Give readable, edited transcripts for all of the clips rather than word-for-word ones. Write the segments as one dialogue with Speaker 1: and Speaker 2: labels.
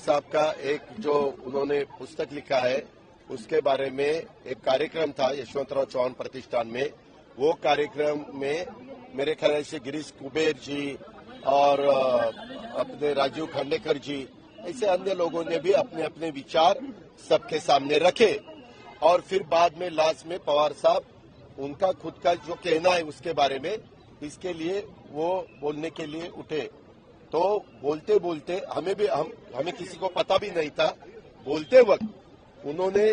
Speaker 1: साहब का एक जो उन्होंने पुस्तक लिखा है उसके बारे में एक कार्यक्रम था यशवंतराव चौहान प्रतिष्ठान में। वो कार्यक्रम में मेरे ख्याल से गिरीश कुबेर जी और अपने राजीव खांडेकर जी ऐसे अन्य लोगों ने भी अपने अपने विचार सबके सामने रखे और फिर बाद में लास्ट में पवार साहब उनका खुद का जो कहना है उसके बारे में इसके लिए वो बोलने के लिए उठे। तो बोलते बोलते हमें किसी को पता भी नहीं था। बोलते वक्त उन्होंने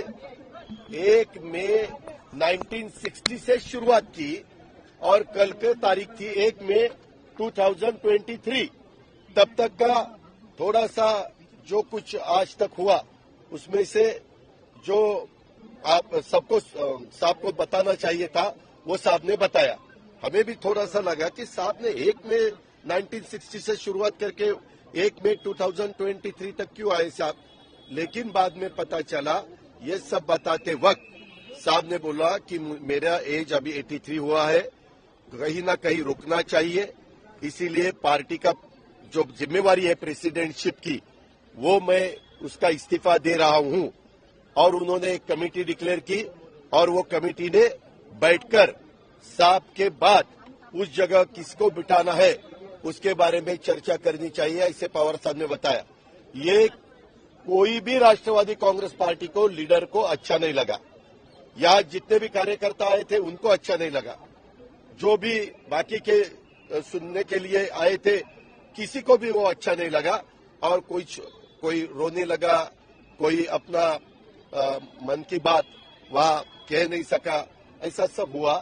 Speaker 1: 1 मई 1960 से शुरुआत की और कल की तारीख थी 1 मई 2023। तब तक का थोड़ा सा जो कुछ आज तक हुआ उसमें से जो आप सबको साहब को बताना चाहिए था वो साहब ने बताया। हमें भी थोड़ा सा लगा कि साहब ने 1 मई 1960 से शुरुआत करके 1 मई 2023 तक क्यों आए साहब। लेकिन बाद में पता चला ये सब बताते वक्त साहब ने बोला कि मेरा एज अभी 83 हुआ है, कहीं ना कहीं रुकना चाहिए, इसीलिए पार्टी का जो जिम्मेवारी है प्रेसिडेंटशिप की वो मैं उसका इस्तीफा दे रहा हूं। और उन्होंने एक कमेटी डिक्लेयर की और वो कमेटी ने बैठकर साहब के बाद उस जगह किसको बिठाना है उसके बारे में चर्चा करनी चाहिए, ऐसे पवार साहब ने बताया। ये कोई भी राष्ट्रवादी कांग्रेस पार्टी को लीडर को अच्छा नहीं लगा। यहाँ जितने भी कार्यकर्ता आए थे उनको अच्छा नहीं लगा, जो भी बाकी के सुनने के लिए आए थे किसी को भी वो अच्छा नहीं लगा। और कोई रोने लगा, कोई अपना मन की बात वहां कह नहीं सका, ऐसा सब हुआ।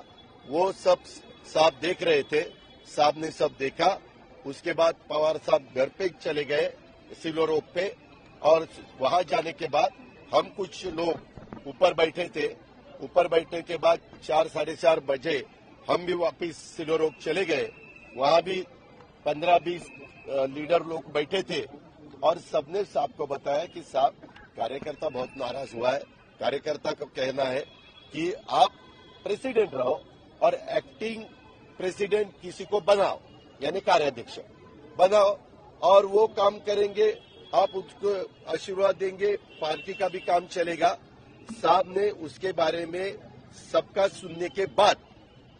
Speaker 1: वो सब साहब देख रहे थे, साहब ने सब देखा। उसके बाद पवार साहब घर पे चले गए सिल्वर ओक पे और वहां जाने के बाद हम कुछ लोग ऊपर बैठे थे। ऊपर बैठने के बाद 4 साढ़े 4 बजे हम भी वापिस सिल्वर ओक चले गए। वहां भी 15-20 लीडर लोग बैठे थे और सबने साहब को बताया कि साहब कार्यकर्ता बहुत नाराज हुआ है। कार्यकर्ता को कहना है कि आप प्रेसिडेंट रहो और एक्टिंग प्रेसिडेंट किसी को बनाओ, यानी कार्याध्यक्ष बनाओ और वो काम करेंगे, आप उसको आशीर्वाद देंगे, पार्टी का भी काम चलेगा। साहब ने उसके बारे में सबका सुनने के बाद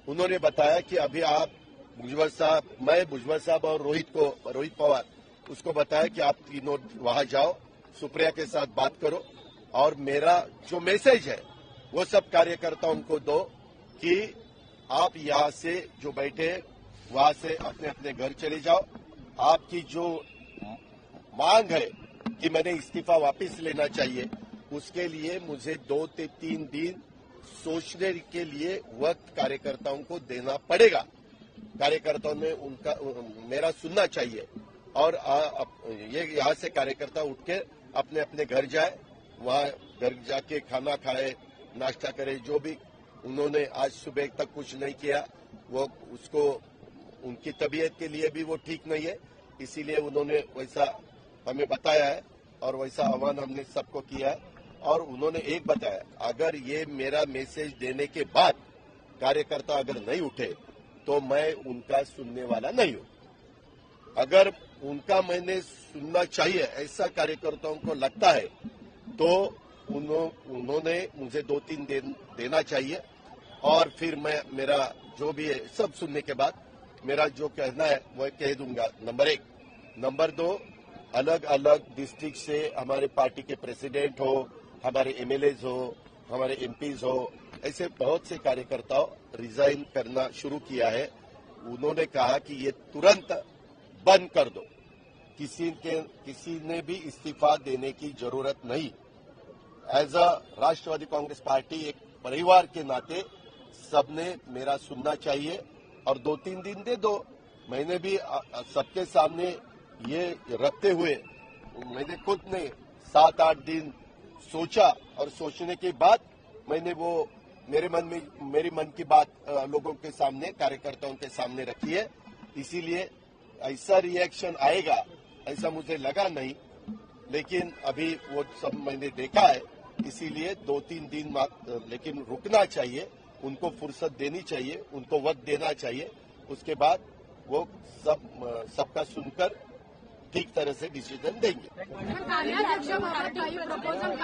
Speaker 1: उन्होंने बताया कि अभी आप भुजबल साहब, मैं भुजबल साहब और रोहित पवार उसको बताया कि आप तीनों वहां जाओ, सुप्रिया के साथ बात करो और मेरा जो मैसेज है वो सब कार्यकर्ताओं को दो कि आप यहां से जो बैठे वहां से अपने अपने घर चले जाओ। आपकी जो मांग है कि मैंने इस्तीफा वापस लेना चाहिए उसके लिए मुझे 2 से 3 दिन सोचने के लिए वक्त कार्यकर्ताओं को देना पड़ेगा। कार्यकर्ताओं ने उनका मेरा सुनना चाहिए और ये यहाँ से कार्यकर्ता उठ के अपने अपने घर जाए, वहाँ घर जाके खाना खाए, नाश्ता करे। जो भी उन्होंने आज सुबह तक कुछ नहीं किया वो उसको उनकी तबीयत के लिए भी वो ठीक नहीं है, इसीलिए उन्होंने वैसा हमें बताया है और वैसा आह्वान हमने सबको किया है। और उन्होंने एक बताया, अगर ये मेरा मैसेज देने के बाद कार्यकर्ता अगर नहीं उठे तो मैं उनका सुनने वाला नहीं हूं। अगर उनका मैंने सुनना चाहिए ऐसा कार्यकर्ताओं को लगता है तो उन्होंने मुझे 2-3 दिन देना चाहिए और फिर मैं मेरा जो भी है सब सुनने के बाद मेरा जो कहना है वो कह दूंगा। नंबर 1। नंबर 2, अलग अलग डिस्ट्रिक्ट से हमारे पार्टी के प्रेसिडेंट हो, हमारे एमएलएज हो, हमारे एमपीज हो, ऐसे बहुत से कार्यकर्ताओं रिजाइन करना शुरू किया है। उन्होंने कहा कि ये तुरंत बंद कर दो, किसी ने भी इस्तीफा देने की जरूरत नहीं। एज अ राष्ट्रवादी कांग्रेस पार्टी एक परिवार के नाते सबने मेरा सुनना चाहिए और 2-3 दिन दे दो। मैंने भी सबके सामने ये रखते हुए मैंने खुद ने 7-8 दिन सोचा और सोचने के बाद मैंने वो मेरी मन की बात लोगों के सामने, कार्यकर्ताओं के सामने रखी है। इसीलिए ऐसा रिएक्शन आएगा ऐसा मुझे लगा नहीं, लेकिन अभी वो सब मैंने देखा है, इसीलिए 2-3 दिन लेकिन रुकना चाहिए, उनको फुर्सत देनी चाहिए, उनको वक्त देना चाहिए। उसके बाद वो सबका सुनकर ठीक तरह से डिसीजन देंगे।
Speaker 2: कार्याध्यक्षाबाबत काही प्रपोजल